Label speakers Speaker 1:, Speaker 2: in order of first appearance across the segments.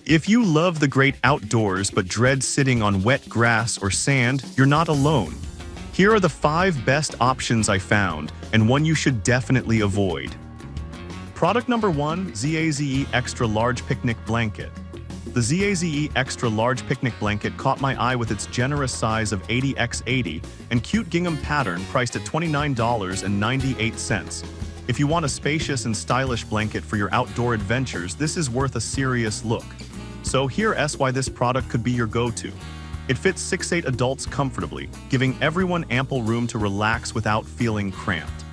Speaker 1: If you love the great outdoors but dread sitting on wet grass or sand, you're not alone. Here are the 5 best options I found, and one you should definitely avoid. Product number 1, ZAZE Extra Large Picnic Blanket. The ZAZE Extra Large Picnic Blanket caught my eye with its generous size of 80x80 and cute gingham pattern priced at $29.98. If you want a spacious and stylish blanket for your outdoor adventures, this is worth a serious look. So here's why this product could be your go-to. It fits 6'8" adults comfortably, giving everyone ample room to relax without feeling cramped.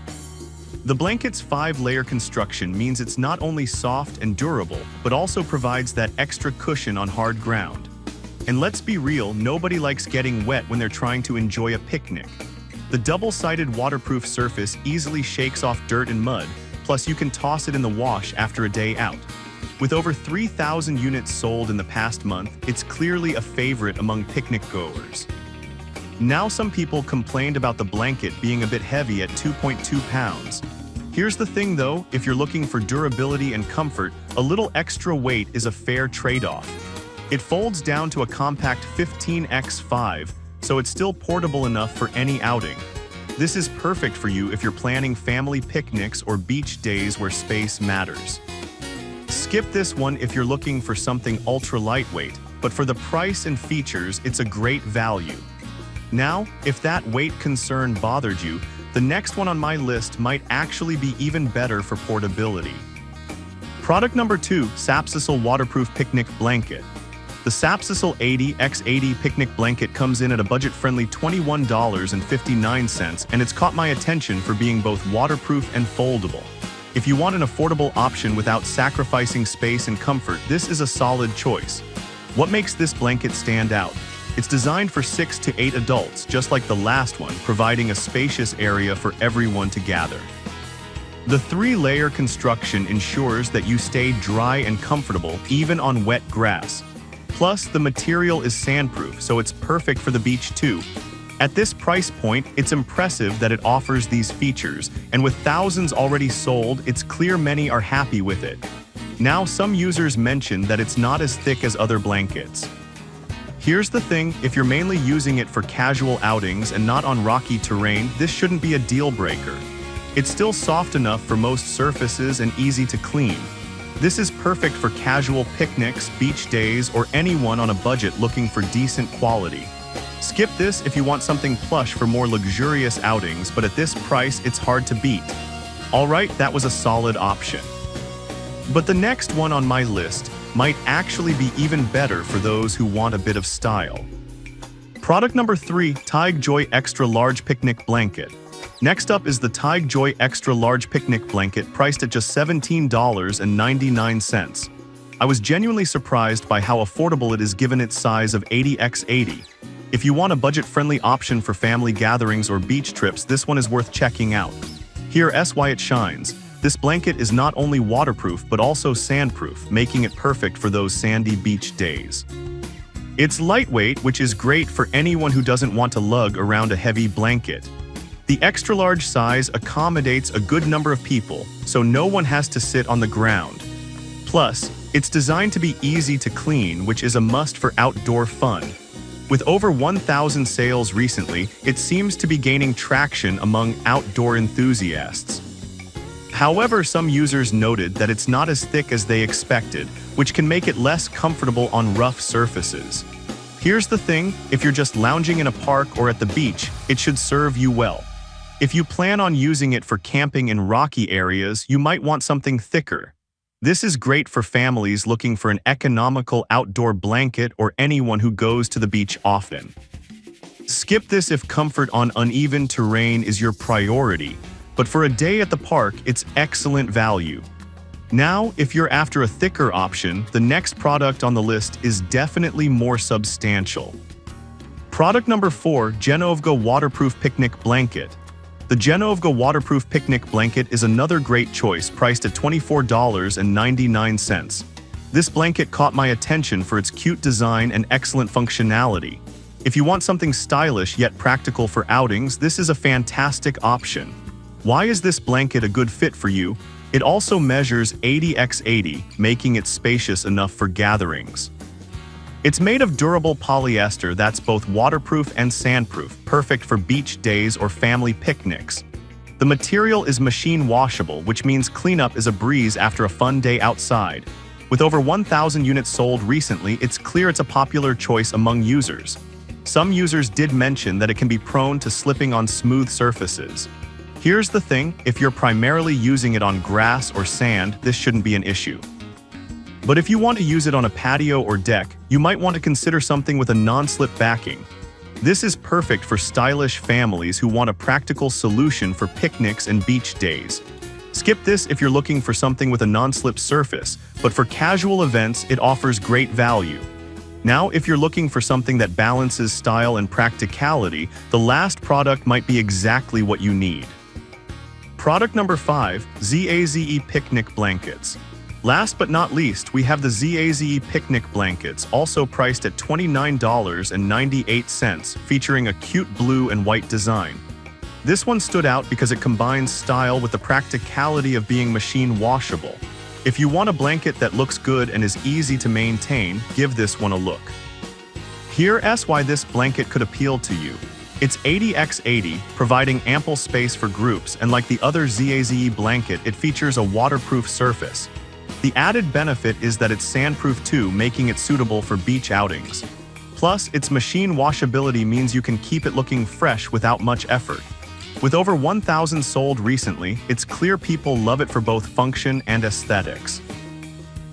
Speaker 1: The blanket's 5-layer construction means it's not only soft and durable, but also provides that extra cushion on hard ground. And let's be real, nobody likes getting wet when they're trying to enjoy a picnic. The double-sided waterproof surface easily shakes off dirt and mud, plus you can toss it in the wash after a day out. With over 3,000 units sold in the past month, it's clearly a favorite among picnic goers. Now some people complained about the blanket being a bit heavy at 2.2 pounds. Here's the thing though, if you're looking for durability and comfort, a little extra weight is a fair trade-off. It folds down to a compact 15x5, so it's still portable enough for any outing. This is perfect for you if you're planning family picnics or beach days where space matters. Skip this one if you're looking for something ultra lightweight, but for the price and features, it's a great value. Now, if that weight concern bothered you, the next one on my list might actually be even better for portability. Product number 2, Sapsisal Waterproof Picnic Blanket. The Sapsisal 80x80 picnic blanket comes in at a budget-friendly $21.59, and it's caught my attention for being both waterproof and foldable. If you want an affordable option without sacrificing space and comfort, this is a solid choice. What makes this blanket stand out? It's designed for 6 to 8 adults, just like the last one, providing a spacious area for everyone to gather. The 3-layer construction ensures that you stay dry and comfortable even on wet grass. Plus, the material is sandproof, so it's perfect for the beach too. At this price point, it's impressive that it offers these features, and with thousands already sold, it's clear many are happy with it. Now, some users mentioned that it's not as thick as other blankets. Here's the thing, if you're mainly using it for casual outings and not on rocky terrain, this shouldn't be a deal breaker. It's still soft enough for most surfaces and easy to clean. This is perfect for casual picnics, beach days, or anyone on a budget looking for decent quality. Skip this if you want something plush for more luxurious outings, but at this price, it's hard to beat. Alright, that was a solid option. But the next one on my list might actually be even better for those who want a bit of style. Product number 3, Tig Joy Extra Large Picnic Blanket. Next up is the Tig Joy Extra Large Picnic Blanket, priced at just $17.99. I was genuinely surprised by how affordable it is given its size of 80x80. If you want a budget-friendly option for family gatherings or beach trips, this one is worth checking out. Here's why it shines. This blanket is not only waterproof but also sandproof, making it perfect for those sandy beach days. It's lightweight, which is great for anyone who doesn't want to lug around a heavy blanket. The extra-large size accommodates a good number of people, so no one has to sit on the ground. Plus, it's designed to be easy to clean, which is a must for outdoor fun. With over 1,000 sales recently, it seems to be gaining traction among outdoor enthusiasts. However, some users noted that it's not as thick as they expected, which can make it less comfortable on rough surfaces. Here's the thing, if you're just lounging in a park or at the beach, it should serve you well. If you plan on using it for camping in rocky areas, you might want something thicker. This is great for families looking for an economical outdoor blanket or anyone who goes to the beach often. Skip this if comfort on uneven terrain is your priority, but for a day at the park, it's excellent value. Now, if you're after a thicker option, the next product on the list is definitely more substantial. Product number 4, Genovga Waterproof Picnic Blanket. The Genovga Waterproof Picnic Blanket is another great choice, priced at $24.99. This blanket caught my attention for its cute design and excellent functionality. If you want something stylish yet practical for outings, this is a fantastic option. Why is this blanket a good fit for you? It also measures 80x80, making it spacious enough for gatherings. It's made of durable polyester that's both waterproof and sandproof, perfect for beach days or family picnics. The material is machine washable, which means cleanup is a breeze after a fun day outside. With over 1,000 units sold recently, it's clear it's a popular choice among users. Some users did mention that it can be prone to slipping on smooth surfaces. Here's the thing, if you're primarily using it on grass or sand, this shouldn't be an issue. But if you want to use it on a patio or deck, you might want to consider something with a non-slip backing. This is perfect for stylish families who want a practical solution for picnics and beach days. Skip this if you're looking for something with a non-slip surface, but for casual events, it offers great value. Now, if you're looking for something that balances style and practicality, the last product might be exactly what you need. Product number 5, ZAZE Picnic Blankets. Last but not least, we have the ZAZE Picnic Blankets, also priced at $29.98, featuring a cute blue and white design. This one stood out because it combines style with the practicality of being machine washable. If you want a blanket that looks good and is easy to maintain, give this one a look. Here's why this blanket could appeal to you. It's 80x80, providing ample space for groups, and like the other ZAZE blanket, it features a waterproof surface. The added benefit is that it's sandproof too, making it suitable for beach outings. Plus, its machine washability means you can keep it looking fresh without much effort. With over 1,000 sold recently, it's clear people love it for both function and aesthetics.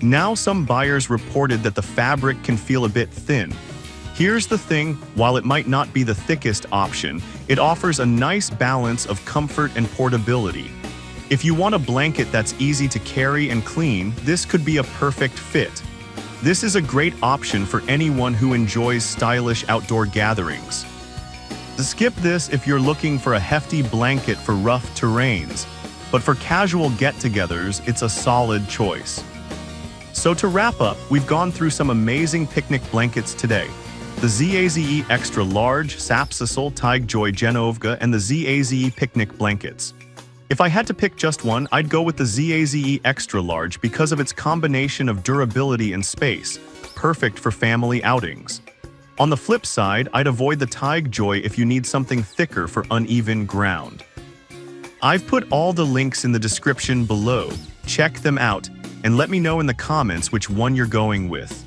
Speaker 1: Now, some buyers reported that the fabric can feel a bit thin. Here's the thing, while it might not be the thickest option, it offers a nice balance of comfort and portability. If you want a blanket that's easy to carry and clean, this could be a perfect fit. This is a great option for anyone who enjoys stylish outdoor gatherings. Skip this if you're looking for a hefty blanket for rough terrains, but for casual get-togethers, it's a solid choice. So to wrap up, we've gone through some amazing picnic blankets today. The ZAZE Extra Large, Sapsisal, Tigjoy Genovga, and the ZAZE Picnic Blankets. If I had to pick just one, I'd go with the ZAZE Extra Large because of its combination of durability and space, perfect for family outings. On the flip side, I'd avoid the Tigjoy if you need something thicker for uneven ground. I've put all the links in the description below. Check them out, and let me know in the comments which one you're going with.